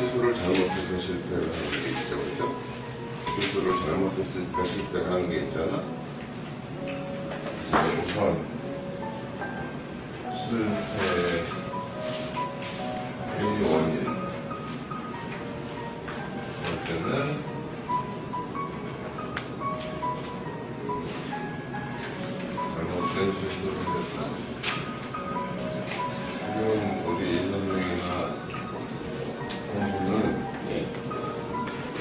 시술을 잘못해서 실패를 하는 게 있죠, 그죠? 시술을 잘못했으니까 실패를 하는 게 있잖아. 우선 실패의 원인 할 때는 잘못된 시술을 했다. 지금 우리 인선생이나 공부는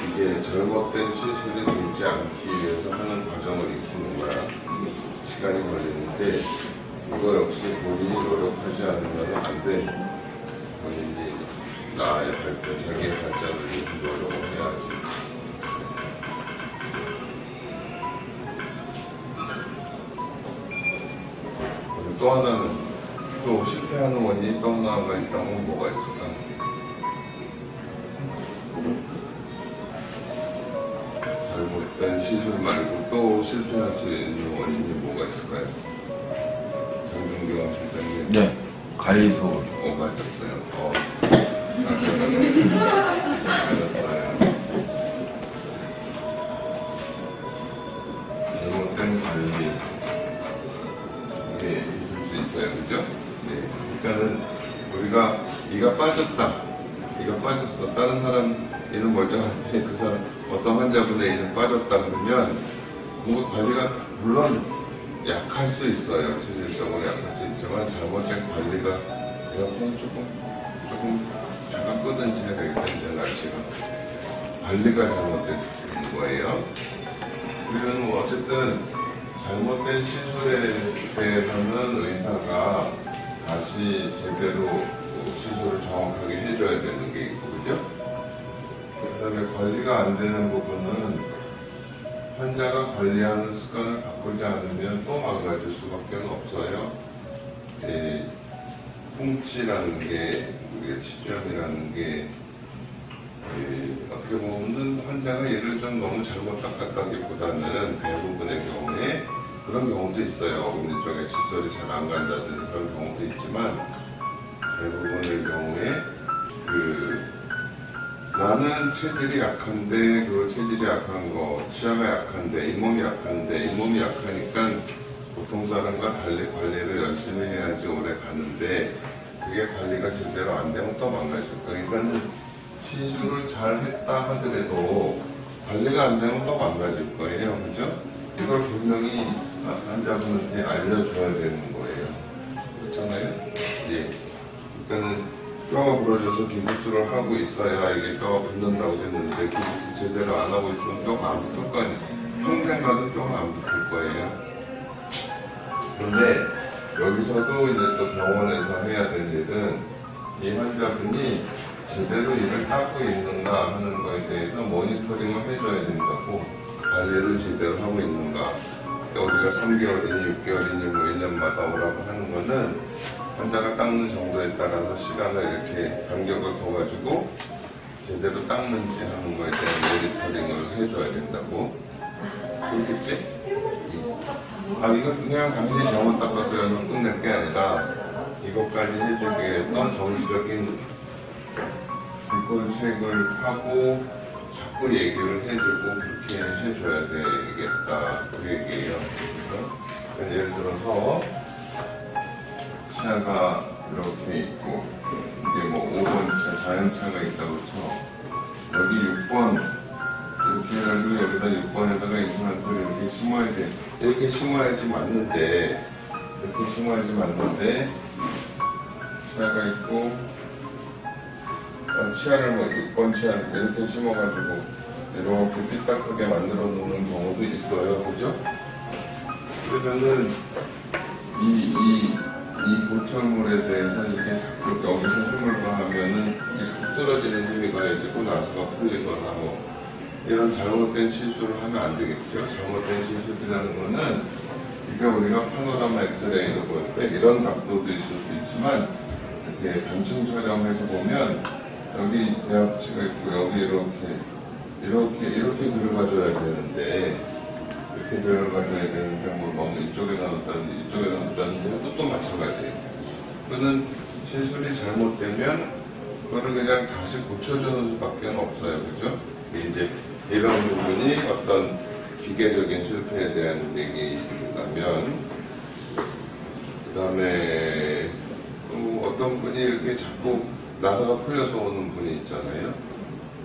이게 잘못된 시술이 되지 않기 위해서 하는 과정을 익히는 거야. 시간이 걸리는데 이거 역시 본인이 노력하지 않으면 안 돼. 본인이 나의 발전, 자기의 발전을 위해서 노력을 해야지. 그리고 또 하나는 또 실패하는 원인이 또 하나가 있다면 뭐가 있을까? 잘못된 시술 말고 또 실패할 수 있는 원인이 뭐가 있을까요? 장준경 실장님. 네, 관리소. 맞았어요. 맞았어요. 잘못된 관리. 이게 있을 수 있어요. 그죠? 네. 그러니까는 우리가 네가 빠졌다. 네가 빠졌어. 다른 사람 얘는 멀쩡한데 그 사람 어떤 환자분의 얘는 빠졌다 그러면 뭔가 관리가 물론 약할 수 있어요. 체질적으로 약할 수 있지만 잘못된 관리가 에어컨 조금 잠깐 끄든지 해야 되겠다. 이제 날씨가 관리가 잘못된 거예요. 우리는 뭐 어쨌든 잘못된 시술에 대해서는 의사가 다시 제대로 시술을 정확하게 해줘야 되는 게 있고, 그죠? 그 다음에 관리가 안 되는 부분은 환자가 관리하는 습관을 바꾸지 않으면 또 망가질 수밖에 없어요. 풍치라는 게, 우리가 치주염이라는 게, 어떻게 보면 환자가 얘를 좀 너무 잘못 닦았다기보다는 대부분의 경우에 그런 경우도 있어요. 어금니 쪽에 칫솔이 잘 안 간다든지 그런 경우도 있지만 대부분의 경우에 나는 체질이 약한데 그 체질이 약한 거, 치아가 약한데 잇몸이 약한데 잇몸이 약하니까 보통 사람과 달리 관리를 열심히 해야지 오래 가는데 그게 관리가 제대로 안 되면 또 망가질 거예요. 그러니까 시술을 잘 했다 하더라도 관리가 안 되면 또 망가질 거예요. 그죠? 이걸 분명히 환자분한테 알려줘야 되는 거예요. 그렇잖아요? 예. 그러니까는 뼈가 부러져서 기부스를 하고 있어야 이게 뼈가 붙는다고 했는데 기부스 제대로 안 하고 있으면 뼈가 안 붙을 거 아니에요. 평생 가도 뼈가 안 붙을 거예요. 그런데 여기서도 이제 또 병원에서 해야 될 일은 이 환자분이 제대로 이를 닦고 있는가 하는 거에 대해서 모니터링을 해줘야 된다고. 관리를 제대로 하고 있는가. 그러니까 우리가 3개월이니 6개월이니 뭐 1년마다 오라고 하는 거는 환자가 닦는 정도에 따라서 시간을 이렇게 간격을 둬가지고 제대로 닦는지 하는 거에 대한 모니터링을 해줘야 된다고. 그렇겠지? 이거 그냥 당신이 잘못 닦았어요. 끝낼 게 아니라 이것까지 해주기 위해서 정기적인 리콜책을 하고 자꾸 얘기를 해주고 그렇게 해줘야 되겠다. 그 얘기예요. 그러니까 예를 들어서 치아가 이렇게 있고 이게 뭐 5번 차, 자연차가 있다고 쳐. 여기 6번 이렇게 해가지고 여기다 6번에다가 임플란트를 이렇게 심어야 돼. 이렇게 심어야지 맞는데 이렇게 심어야지 맞는데 치아가 있고 치아를 뭐 6번 치아를 이렇게 심어가지고 이렇게 삐딱하게 만들어 놓는 경우도 있어요. 그죠? 그러면은 이 보철물에 대해서 이게 자꾸 여기서 힘을 가하면은 이게 자꾸 쓰러지는 힘이 가해지고 나서가 풀리거나 뭐 이런 잘못된 시술을 하면 안 되겠죠. 잘못된 시술이라는 거는 이게 우리가 파노라마 엑스레이로 볼 때 이런 각도도 있을 수 있지만 이렇게 단층 촬영해서 보면 여기 대합치가 있고 여기 이렇게 들어가줘야 되는데 이렇게 들어가줘야 되는데 뭐 너무 이쪽에 나왔다든지 이쪽에 나왔다든지 해도 또 마찬가지예요. 그는 시술이 잘못되면 그거를 그냥 다시 고쳐주는 수밖에 없어요. 그죠? 이제 이런 부분이 어떤 기계적인 실패에 대한 얘기라면, 그 다음에 어떤 분이 이렇게 자꾸 나사가 풀려서 오는 분이 있잖아요.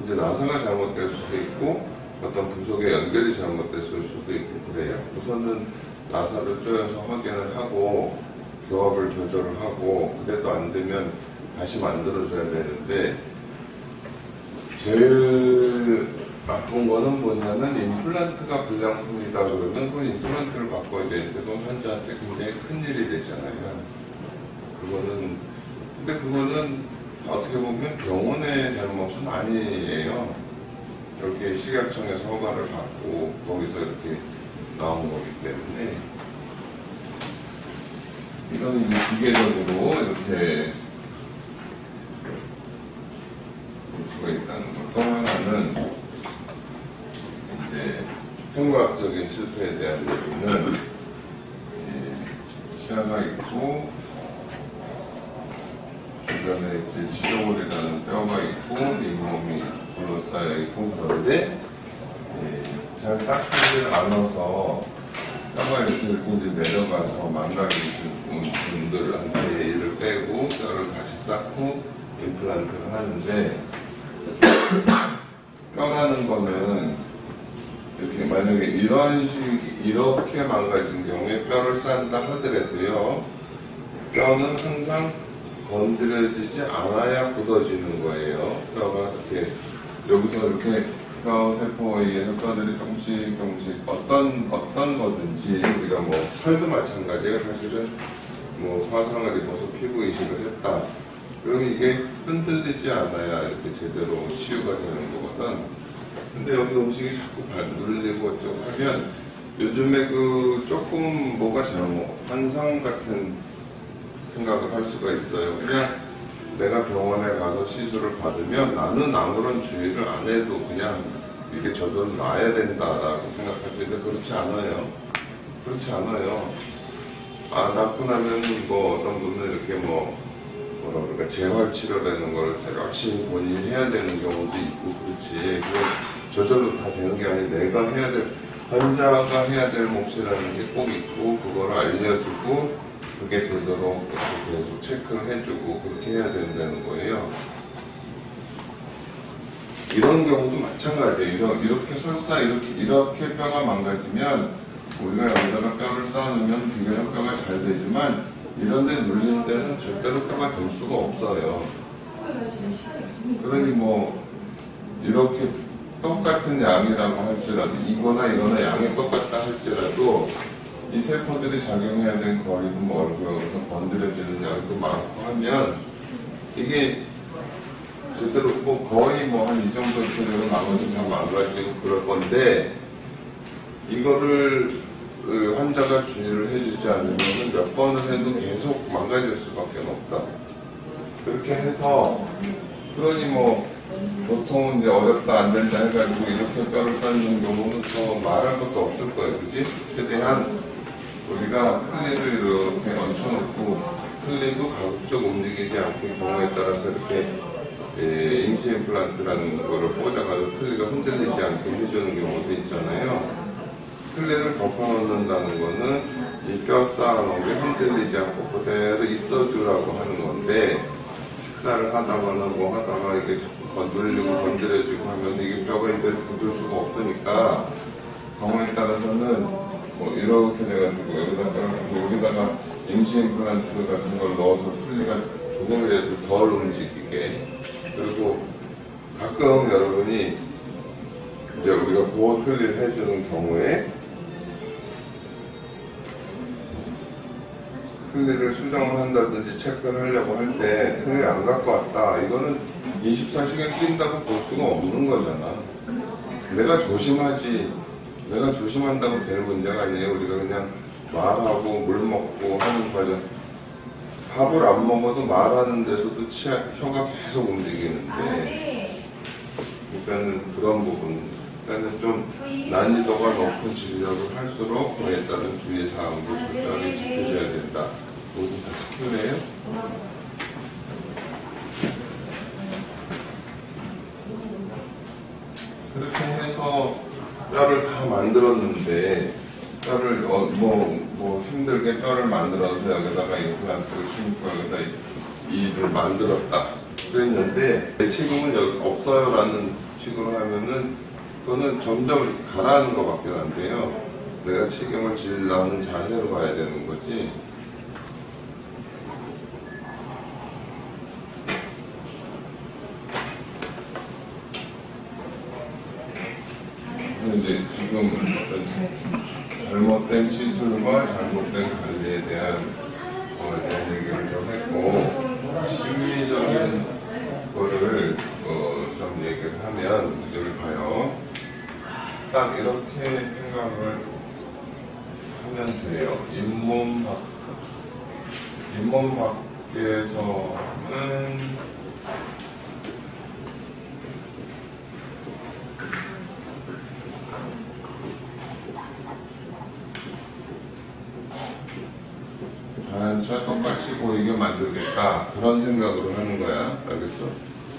이제 나사가 잘못될 수도 있고 어떤 부속의 연결이 잘못됐을 수도 있고 그래요. 우선은 나사를 조여서 확인을 하고 교합을 조절을 하고, 그래도 안 되면 다시 만들어줘야 되는데, 제일 나쁜 거는 뭐냐면 임플란트가 불량품이다 그러면 그 임플란트를 바꿔야 되는데 그건 환자한테 굉장히 큰일이 되잖아요. 근데 그거는 어떻게 보면 병원의 잘못은 아니에요. 이렇게 식약청에서 허가를 받고 거기서 이렇게 나온 거기 때문에, 이건 이제 기계적으로 이렇게 볼 수가 있다는 거. 또 하나는 이제 생과학적인 실패에 대한 얘기는, 시야가 있고 주변에 이제 지저골이라는 뼈가 있고 잇몸이 둘러싸여 있고, 그런데 잘 닦이지 않아서 뼈가 이렇게 이제 내려가서 망가진 분들한테 이를 빼고 뼈를 다시 쌓고 임플란트를 하는데, 뼈라는 거는 이렇게 만약에 이렇게 망가진 경우에 뼈를 쌓는다 하더라도요, 뼈는 항상 건드려지지 않아야 굳어지는 거예요. 뼈가 이렇게 여기서 이렇게 뼈 세포에 의해서 뼈들이 조금씩 어떤 거든지, 우리가 뭐 살도 마찬가지예요. 사실은 뭐 화상을 입어서 피부 이식을 했다. 그러면 이게 흔들리지 않아야 이렇게 제대로 치유가 되는 거거든. 근데 여기 음식이 자꾸 눌리고 어쩌고 하면, 요즘에 조금 뭐가 잘못, 환상 같은 생각을 할 수가 있어요. 그냥 내가 병원에 가서 시술을 받으면 나는 아무런 주의를 안 해도 그냥 이게 저절로 나아야 된다라고 생각할 수 있는데, 그렇지 않아요. 그렇지 않아요. 낫고 나면 뭐 어떤 분은 이렇게 뭐라 그럴까, 재활치료라는 걸 열심히 본인이 해야 되는 경우도 있고, 그렇지. 저절로 다 되는 게 아니고 내가 해야 될, 환자가 해야 될 몫이라는 게 꼭 있고, 그걸 알려주고 그게 되도록 계속 체크를 해주고 그렇게 해야 된다는 거예요. 이런 경우도 마찬가지예요. 이렇게 설사 이렇게 뼈가 망가지면 우리가 여기다가 뼈를 쌓아놓으면 비교적 뼈가 잘 되지만, 이런 데 눌린 데는 절대로 뼈가 될 수가 없어요. 그러니 뭐 이렇게 똑같은 양이라고 할지라도, 이거나 양이 똑같다 할지라도 이 세포들이 작용해야 되는 거리도 멀고 여기서 건드려지는 양도 많고 하면, 이게 제대로 거의 한 이 정도 되면 나머지 다 망가지고 그럴 건데, 이거를 환자가 주의를 해주지 않으면 몇 번을 해도 계속 망가질 수밖에 없다. 그렇게 해서, 그러니 보통은 이제 어렵다 안 된다 해가지고 이렇게 뼈를 쌓는 경우는 더 말할 것도 없을 거예요. 그지? 최대한 우리가 플리를 이렇게 얹혀놓고, 플리도 가급적 움직이지 않게 경우에 따라서 이렇게 임시 임플란트라는 거를 꽂아가지고 플리가 흔들리지 않게 해주는 경우도 있잖아요. 플리를 덮어놓는다는 거는 이 뼈 쌓아놓은 게 흔들리지 않고 그대로 있어주라고 하는 건데, 식사를 하다거나 뭐 하다가 이게 자꾸 건드려주고 하면 이게 뼈가 이제 굳을 수가 없으니까, 경우에 따라서는 이렇게 돼가지고 여기다가 임시 임플란트 같은 걸 넣어서 플리가 조금이라도 덜 움직이게. 그리고 가끔 여러분이 이제 우리가 보호 플리를 해주는 경우에 플리를 수정을 한다든지 체크를 하려고 할 때 플리 안 갖고 왔다, 이거는 24시간 낀다고 볼 수가 없는 거잖아. 내가 조심한다고 될 문제가 아니에요. 우리가 그냥 말하고 물 먹고 하는 과정, 밥을 안 먹어도 말하는 데서도 혀가 계속 움직이는데, 그러니까는 그런 부분, 그러니까는 좀 난이도가 높은 진료를 할수록 그에 따른 주의사항도 철저하게 지켜줘야 된다. 모두 다 지킬래요? 만들었는데 뼈를 뭐 힘들게 뼈를 만들어서 여기다가 임플란트를 심고 여기다 이를 만들었다 그랬는데 지금은 여기 없어요라는 식으로 하면은 그거는 점점 가라앉는 것밖에 안 돼요. 내가 책임을 지려는 자세로 가야 되는 거지. 이제 지금 잘못된 시술과 잘못된 관리에 대한 얘기를 좀 했고, 심리적인 거를 좀 얘기를 하면 여기 봐요. 딱 이렇게 생각을 하면 돼요. 잇몸 밖에서는 자연스레 똑같이 보이게 만들겠다 그런 생각으로 하는 거야. 알겠어?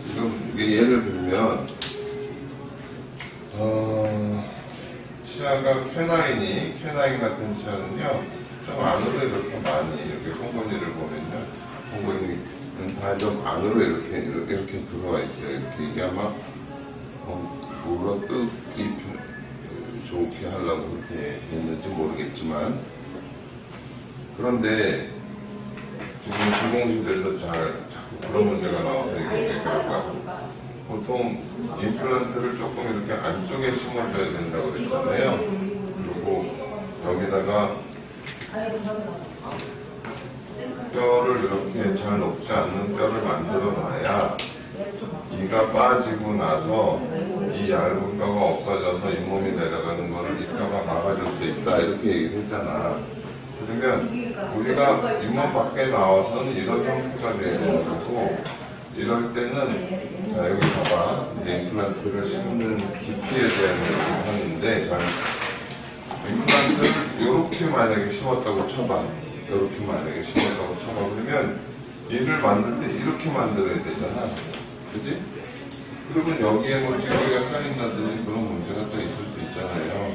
지금 이게 예를 들면 치아가 쾌나인 같은 치아는요 좀 안으로 이렇게 많이 이렇게 콩고니를 보면요 콩고니는 다 좀 안으로 이렇게 들어와 있어요. 이렇게 이게 아마 물어뜯기 좋게 하려고 그렇게 됐는지 모르겠지만, 그런데 지금 주공실에서 자꾸 그런 문제가 나와서 이게 그럴까? 보통 임플란트를 조금 이렇게 안쪽에 심어줘야 된다고 그랬잖아요. 그리고 여기다가 뼈를 이렇게 잘 녹지 않는 뼈를 만들어 놔야 이가 빠지고 나서 이 얇은 뼈가 없어져서 잇몸이 내려가는 거를 이 뼈가 막아줄 수 있다 이렇게 얘기를 했잖아. 그러면 우리가 잇몸 밖에 나와서는 이런 형태가 돼야 되는 거고, 이럴 때는 자 여기 봐봐, 이제 임플란트를 심는 깊이에 대한 얘기를 하는데, 자 임플란트를 이렇게 만약에 심었다고 쳐봐. 이렇게 만약에 심었다고 쳐봐. 그러면 이를 만들 때 이렇게 만들어야 되잖아. 그지? 그러면 여기에 뭐 찌꺼기가 쌓인다든지 그런 문제가 또 있을 수 있잖아요.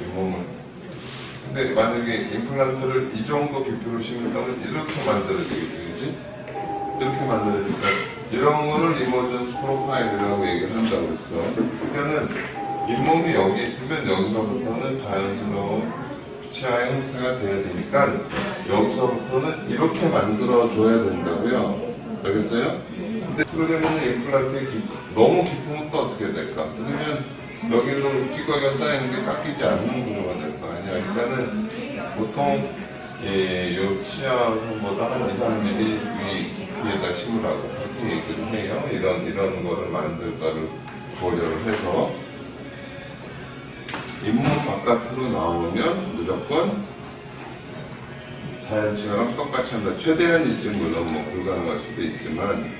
잇몸을. 근데 만약에 임플란트를 이 정도 깊이로 심는다면 이렇게 만들어야 되겠지, 그지? 이렇게 만들어야니까 이런 거를 이머전스 프로파일이라고 얘기를 한다고 그랬어. 그러니까는 잇몸이 여기 있으면 여기서부터는 자연스러운 치아의 형태가 돼야 되니까 여기서부터는 이렇게 만들어줘야 된다고요. 알겠어요? 근데 그러려면 임플란트가 너무 깊으면 또 어떻게 될까? 그러면 여기로 찌꺼기가 쌓이는 게 깎이지 않는 구조가 될 거 아니야. 그러니까는 보통 요 치아보다 한 2, 3mm 위 깊이에다 심으라고 그렇게 얘기를 해요. 이런 거를 만들 거를 고려를 해서 잇몸 바깥으로 나오면 무조건 자연치아랑 똑같이 한다. 최대한이지, 물론 뭐 불가능할 수도 있지만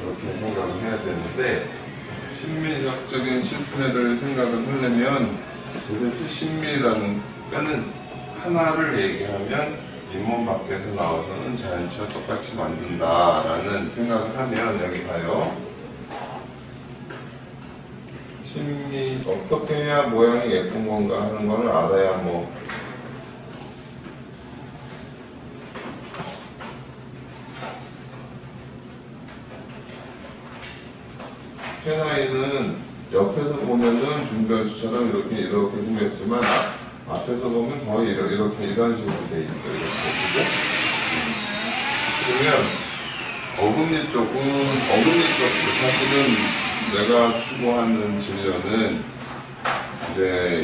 그렇게 생각을 해야 되는데, 심리학적인 실패를 생각을 하려면 도대체 심리라는 뼈는 하나를 얘기하면 잇몸 밖에서 나와서는 자연치아 똑같이 만든다라는 생각을 하면, 여기 봐요. 심리 어떻게 해야 모양이 예쁜 건가 하는 거를 알아야 뭐 쾌나인은 옆에서 보면은 중견수처럼 이렇게 생겼지만 앞에서 보면 거의 이런 식으로 돼 있어요. 이렇게. 그러면 어금니 쪽도 사실은 내가 추구하는 진료는 이제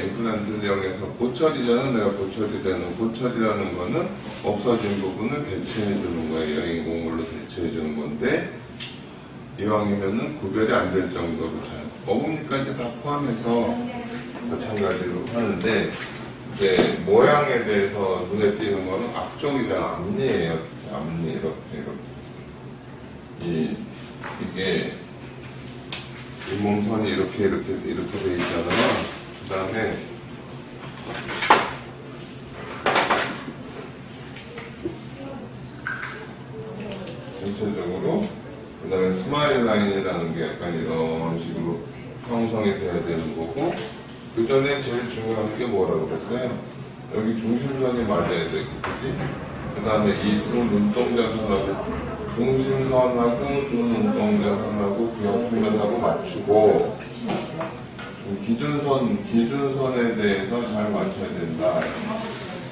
임플란트를 이용해서 보철이잖아. 내가 보철이라는 거는 없어진 부분을 대체해 주는 거예요. 인공물로 대체해 주는 건데, 이왕이면은 구별이 안 될 정도로 잘 어금니까지 다 포함해서 마찬가지로 하는데, 이제 모양에 대해서 눈에 띄는 거는 앞쪽이랑 앞니예요. 앞니 이렇게 이게 잇몸선이 이렇게 돼 있잖아요. 그 다음에 전체적으로 그 다음에 스마일 라인이라는 게 약간 이런 식으로 형성이 돼야 되는 거고, 그 전에 제일 중요한 게 뭐라고 그랬어요? 여기 중심선이 맞아야 돼, 그치? 그 다음에 이 두 눈동자선하고, 중심선하고 두 눈동자선하고 그 옆면하고 맞추고, 기준선에 대해서 잘 맞춰야 된다.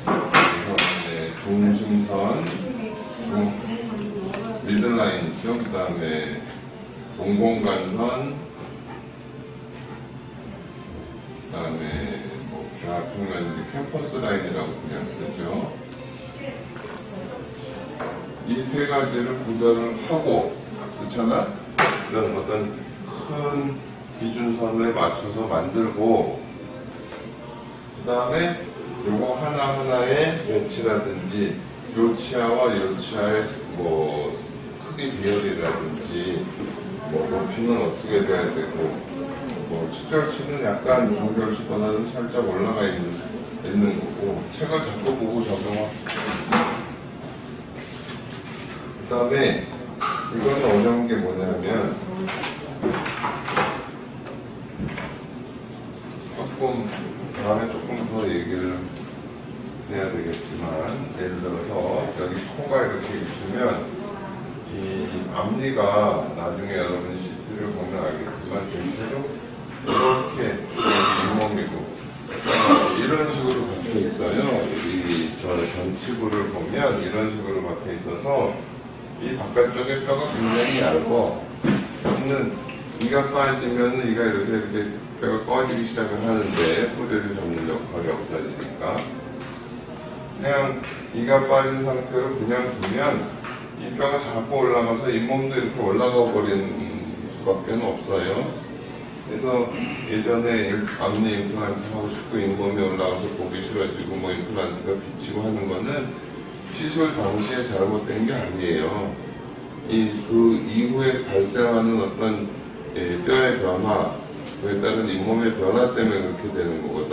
그래서 이제 중심선, 미들라인이죠. 그 다음에 동공간선, 그 다음에 뭐 대학평면 캠퍼스 라인이라고 그냥 쓰죠. 이 세 가지를 구별을 하고, 그렇잖아? 이런 어떤 큰 기준선에 맞춰서 만들고, 그 다음에 요거 하나하나의 배치라든지 요 치아와 요 치아의 뭐 크기 비율이라든지 뭐 높이는 어떻게 돼야 되고, 뭐 측정치는 약간 중절치보다는 살짝 올라가 있는 거고, 책을 자꾸 보고 적용하고. 그 다음에 이거는 어려운 게 뭐냐면 다음에 조금 더 얘기를 해야 되겠지만, 예를 들어서 여기 코가 이렇게 있으면 이 앞니가 나중에 여러분 CT를 보면 알겠지만 전체로 이렇게 잇몸이고 이런 식으로 박혀 있어요. 이 전치부를 보면 이런 식으로 박혀 있어서 이 바깥쪽에 뼈가 굉장히 얇고, 이는 이가 빠지면 이가 이렇게 뼈가 꺼지기 시작을 하는데 뿌리를 잡는 역할이 없어지니까, 그냥 이가 빠진 상태로 그냥 두면 이 뼈가 자꾸 올라가서 잇몸도 이렇게 올라가 버리는 수밖에 없어요. 그래서 예전에 앞니 임플란트 하고 싶고 잇몸이 올라가서 보기 싫어지고 뭐 임플란트가 비치고 하는 거는 시술 당시에 잘못된 게 아니에요. 그 이후에 발생하는 어떤 뼈의 변화, 그에 따른 잇몸의 변화 때문에 그렇게 되는 거거든.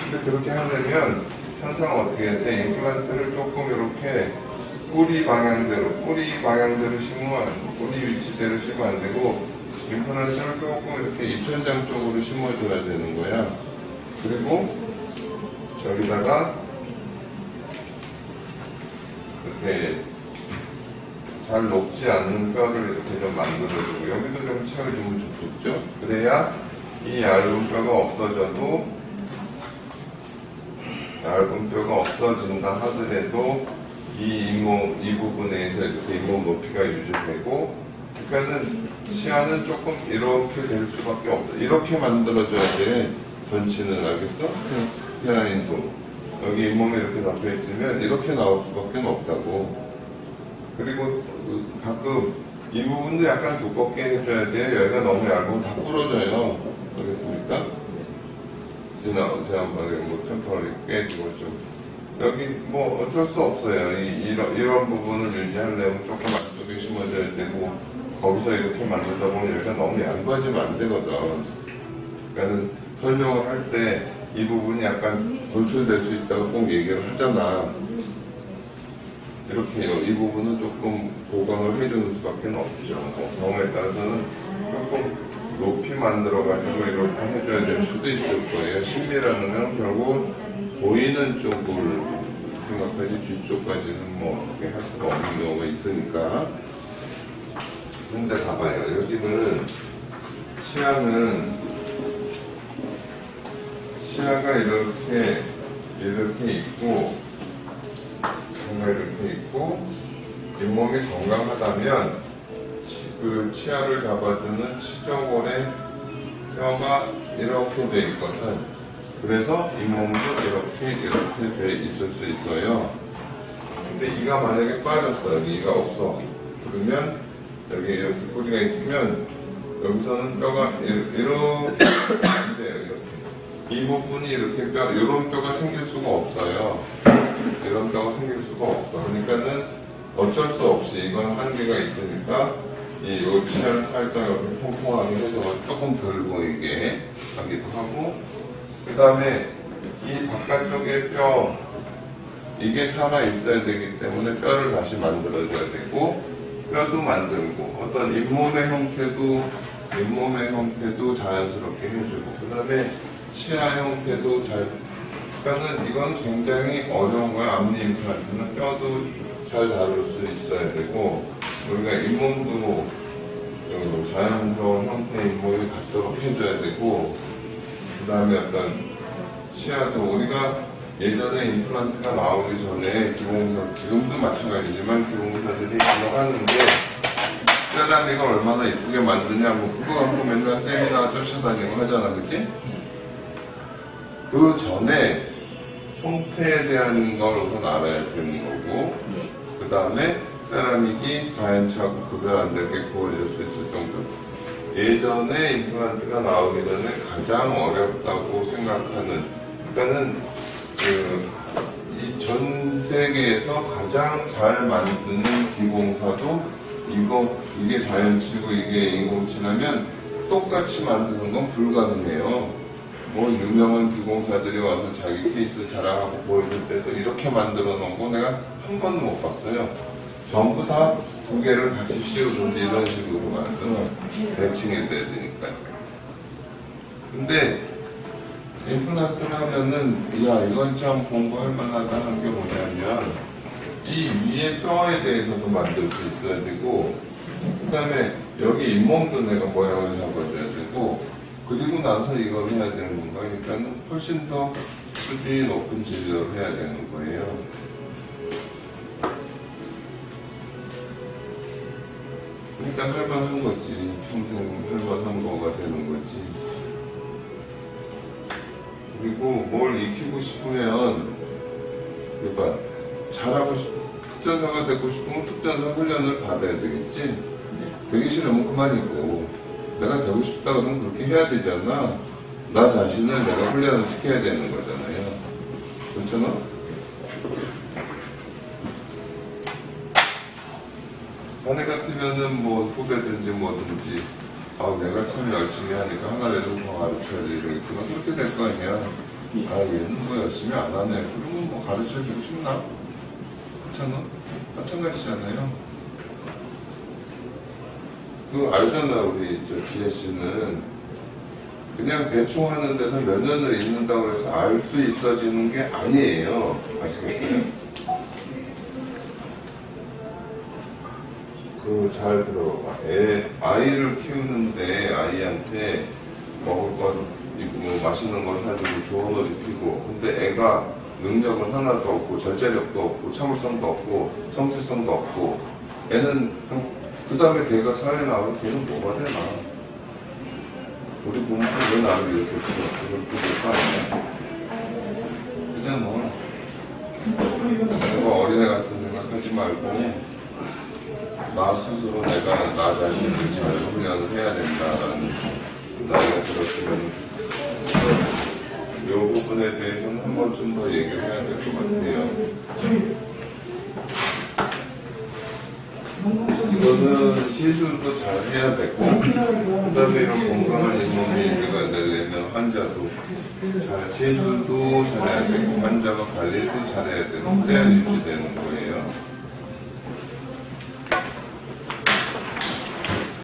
근데 그렇게 하려면 항상 어떻게 돼? 임플란트를 조금 이렇게 뿌리 방향대로 심으면, 뿌리 위치대로 심으면 안 되고, 임플란트를 조금 이렇게 입천장 쪽으로 심어줘야 되는 거야. 그리고 여기다가 이렇게 잘 녹지 않는 뼈를 이렇게 좀 만들어주고, 여기도 좀 채워주면 좋겠죠? 그래야 이 얇은 뼈가 없어진다 하더라도 이 부분에서 이렇게 잇몸 높이가 유지되고, 그러니까는 치아는 조금 이렇게 될 수밖에 없어. 이렇게 만들어줘야 돼. 전치는 알겠어? 페라인도 여기 잇몸이 이렇게 잡혀 있으면 이렇게 나올 수밖에 없다고. 그리고 가끔 이 부분도 약간 두껍게 해줘야 돼. 여기가 너무 얇으면 다 부러져요. 알겠습니까? 지난번에 뭐 템퍼를 깨지고 좀 여기 뭐 어쩔 수 없어요. 이런 부분을 유지하려면 조금 안쪽에 심어줘야 되고, 거기서 이렇게 만들다 보면 여기가 너무 얇아지면 안 되거든. 그러니까 설명을 할 때 이 부분이 약간 돌출될 수 있다고 꼭 얘기를 하잖아. 이렇게 이 부분은 조금 보강을 해주는 수밖에 없죠. 경우에 따라서는 조금 높이 만들어가지고 이렇게 해줘야 될 수도 있을 거예요. 심미라는 건 결국 보이는 쪽을 생각하지 뒤쪽까지는 뭐 어떻게 할 수가 없는 경우가 있으니까. 근데 봐봐요. 여기는 치아가 이렇게 있고, 잇몸이 건강하다면 그 치아를 잡아주는 치정골에 뼈가 이렇게 돼 있거든. 그래서 잇몸도 이렇게 돼 있을 수 있어요. 근데 이가 만약에 빠졌어, 여기 이가 없어. 그러면 여기 이렇게 뿌리가 있으면 여기서는 뼈가 이렇게 안 돼요. 이렇게. 이 부분이 이렇게 이런 뼈가 생길 수가 없어요. 이런 뼈가 생길 수가 없어. 그러니까는 어쩔 수 없이 이건 한계가 있으니까 이 치아를 살짝 이렇게 통통하게 해서 조금 덜 보이게 하기도 하고, 그 다음에 이 바깥쪽에 뼈, 이게 살아 있어야 되기 때문에 뼈를 다시 만들어줘야 되고, 뼈도 만들고, 어떤 잇몸의 형태도 잇몸의 형태도 자연스럽게 해주고, 그 다음에 치아 형태도 잘, 그러니까는 이건 굉장히 어려운 거야. 앞니 임플란트는 뼈도 잘 다룰 수 있어야 되고, 우리가 잇몸도 자연스러운 형태의 잇몸이 갖도록 해줘야 되고, 그 다음에 어떤 치아도 우리가 예전에 임플란트가 나오기 전에 기공사, 지금도 마찬가지지만 기공사들이 그거 하는데, 세라믹을 얼마나 이쁘게 만드냐, 뭐 그거 갖고 맨날 세미나 쫓아다니고 하잖아, 그치? 그 전에 형태에 대한 걸 우선 알아야 되는 거고, 그 다음에 세라믹이 자연치하고 구별 안 되게 구워질 수 있을 정도. 예전에 임플란트가 나오기 전에 가장 어렵다고 생각하는, 그러니까는 이 전 세계에서 가장 잘 만드는 기공사도 이게 자연치고 이게 인공치라면 똑같이 만드는 건 불가능해요. 뭐 유명한 기공사들이 와서 자기 케이스 자랑하고 보여줄 때도 이렇게 만들어 놓은 거 내가 한 번도 못 봤어요. 전부 다 두 개를 같이 씌우든지 이런 식으로 만들어 대칭이 돼야 되니까. 근데 임플란트를 하면은 야 이건 참 공부할 만하다 하는 게 뭐냐면 이 위에 뼈에 대해서도 만들 수 있어야 되고, 그 다음에 여기 잇몸도 내가 모양을 잡아줘야 되고, 그리고 나서 이걸 해야 되는 건가. 그러니까 훨씬 더 수준이 높은 진료를 해야 되는 거예요. 그러니까 할만한 거지. 평생 할만한 거가 되는 거지. 그리고 뭘 익히고 싶으면, 그러니까 잘하고 특전사가 되고 싶으면 특전사 훈련을 받아야 되겠지. 되기 싫으면 그만이고, 내가 되고 싶다 그러면 그렇게 해야 되잖아. 나 자신을 내가 훈련을 시켜야 되는 거잖아요. 그렇잖아? 자네 같으면은 뭐 후배든지 뭐든지 내가 참 열심히 하니까 하나라도 더 가르쳐야지 이러겠구나. 그렇게 될 거 아니야. 얘는 뭐 열심히 안 하네. 그러면 뭐 가르쳐주고 싶나? 그렇잖아? 마찬가지잖아요. 알잖아. 우리 지혜 씨는 그냥 대충 하는 데서 몇 년을 있는다고 해서 알 수 있어지는 게 아니에요. 아시겠어요? 잘 들어봐. 아이를 키우는데 아이한테 먹을 것, 뭐 맛있는 걸 사주고 좋은 옷 입히고, 근데 애가 능력은 하나도 없고 절제력도 없고 참을성도 없고 성실성도 없고, 애는 그 다음에 걔가 사회에 나와서 걔는 뭐가 되나? 우리 부모가 왜 나를 이렇게 그렇게 될 거 아니야? 그잖아. 내가 어린애 같은 생각하지 말고 나 스스로 내가 나 자신을 잘 훈련을 해야 된다라는 나이가 들었으면 이 부분에 대해서는 한 번쯤 더 얘기를 해야 될 것 같아요. 이거는 시술도 잘 해야 되고, 그 다음에 이런 건강한 잇몸이 유지가 되려면 환자도 시술도 잘해야 되고 환자가 관리도 잘해야 되고 그래야 유지되는 거예요.